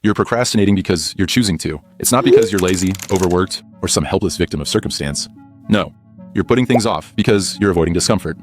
You're procrastinating because you're choosing to. It's not because you're lazy, overworked, or some helpless victim of circumstance. No, you're putting things off because you're avoiding discomfort.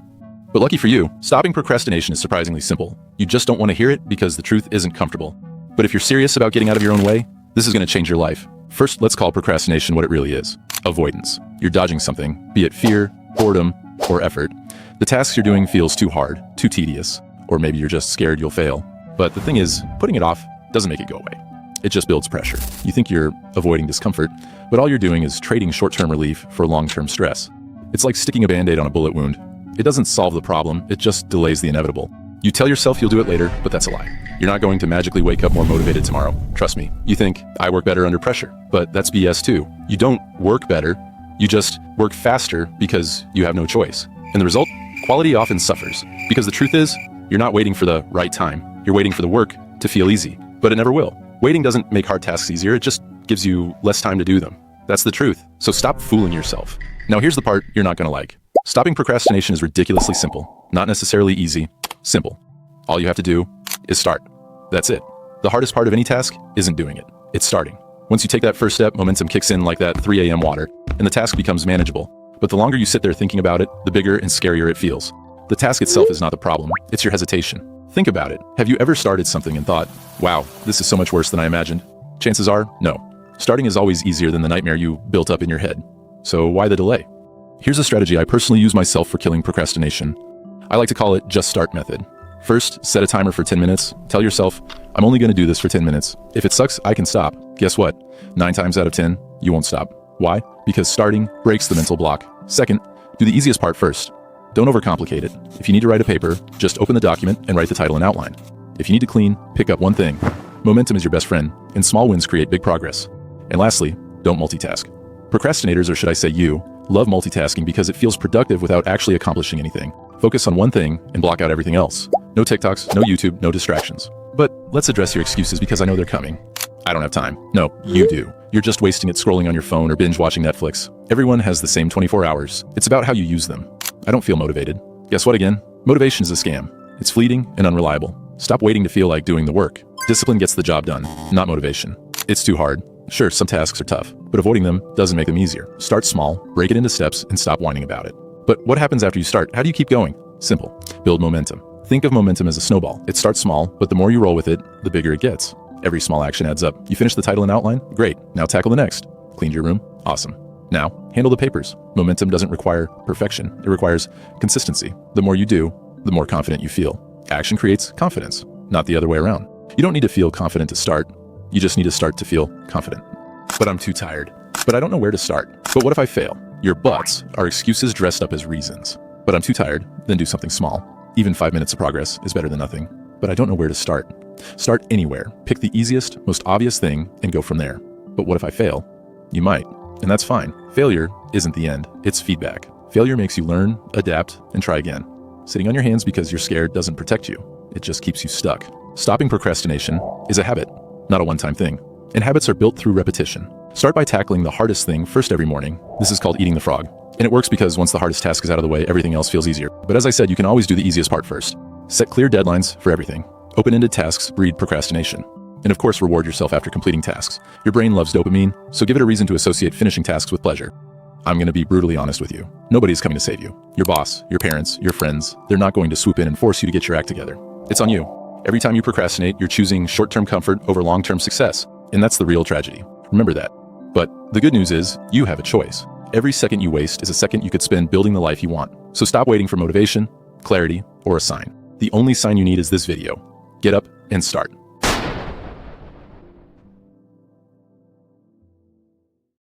But lucky for you, stopping procrastination is surprisingly simple. You just don't want to hear it because the truth isn't comfortable. But if you're serious about getting out of your own way, this is going to change your life. First, let's call procrastination what it really is: avoidance. You're dodging something, be it fear, boredom, or effort. The tasks you're doing feels too hard, too tedious, or maybe you're just scared you'll fail. But the thing is, putting it off doesn't make it go away. It just builds pressure. You think you're avoiding discomfort, but all you're doing is trading short-term relief for long-term stress. It's like sticking a Band-Aid on a bullet wound. It doesn't solve the problem, it just delays the inevitable. You tell yourself you'll do it later, but that's a lie. You're not going to magically wake up more motivated tomorrow. Trust me. You think, I work better under pressure, but that's BS too. You don't work better, you just work faster because you have no choice. And the result? Quality often suffers. Because the truth is, you're not waiting for the right time. You're waiting for the work to feel easy, but it never will. Waiting doesn't make hard tasks easier, it just gives you less time to do them. That's the truth. So stop fooling yourself. Now here's the part you're not gonna like. Stopping procrastination is ridiculously simple. Not necessarily easy, simple. All you have to do is start. That's it. The hardest part of any task isn't doing it, it's starting. Once you take that first step, momentum kicks in like that 3 a.m. water, and the task becomes manageable. But the longer you sit there thinking about it, the bigger and scarier it feels. The task itself is not the problem, it's your hesitation. Think about it. Have you ever started something and thought, wow, this is so much worse than I imagined? Chances are, no. Starting is always easier than the nightmare you built up in your head. So why the delay? Here's a strategy I personally use myself for killing procrastination. I like to call it just start method. First, set a timer for 10 minutes. Tell yourself, I'm only going to do this for 10 minutes. If it sucks, I can stop. Guess what? 9 times out of 10, you won't stop. Why? Because starting breaks the mental block. Second, do the easiest part first. Don't overcomplicate it. If you need to write a paper, just open the document and write the title and outline. If you need to clean, pick up one thing. Momentum is your best friend, and small wins create big progress. And lastly, don't multitask. Procrastinators, or should I say you, love multitasking because it feels productive without actually accomplishing anything. Focus on one thing and block out everything else. No TikToks, no YouTube, no distractions. But let's address your excuses because I know they're coming. I don't have time. No, you do. You're just wasting it scrolling on your phone or binge watching Netflix. Everyone has the same 24 hours. It's about how you use them. I don't feel motivated. Guess what again? Motivation is a scam. It's fleeting and unreliable. Stop waiting to feel like doing the work. Discipline gets the job done, not motivation. It's too hard. Sure, some tasks are tough, but avoiding them doesn't make them easier. Start small, break it into steps, and stop whining about it. But what happens after you start? How do you keep going? Simple. Build momentum. Think of momentum as a snowball. It starts small, but the more you roll with it, the bigger it gets. Every small action adds up. You finish the title and outline? Great. Now tackle the next. Cleaned your room? Awesome. Now, handle the papers. Momentum doesn't require perfection. It requires consistency. The more you do, the more confident you feel. Action creates confidence, not the other way around. You don't need to feel confident to start. You just need to start to feel confident. But I'm too tired. But I don't know where to start. But what if I fail? Your buts are excuses dressed up as reasons. But I'm too tired, then do something small. Even 5 minutes of progress is better than nothing. But I don't know where to start. Start anywhere. Pick the easiest, most obvious thing and go from there. But what if I fail? You might. And that's fine. Failure isn't the end. It's feedback. Failure makes you learn, adapt, and try again. Sitting on your hands because you're scared doesn't protect you. It just keeps you stuck. Stopping procrastination is a habit, not a one-time thing. And habits are built through repetition. Start by tackling the hardest thing first every morning. This is called eating the frog. And it works because once the hardest task is out of the way, everything else feels easier. But as I said, you can always do the easiest part first. Set clear deadlines for everything. Open-ended tasks breed procrastination. And of course, reward yourself after completing tasks. Your brain loves dopamine, so give it a reason to associate finishing tasks with pleasure. I'm going to be brutally honest with you. Nobody's coming to save you. Your boss, your parents, your friends, they're not going to swoop in and force you to get your act together. It's on you. Every time you procrastinate, you're choosing short-term comfort over long-term success. And that's the real tragedy. Remember that. But the good news is, you have a choice. Every second you waste is a second you could spend building the life you want. So stop waiting for motivation, clarity, or a sign. The only sign you need is this video. Get up and start.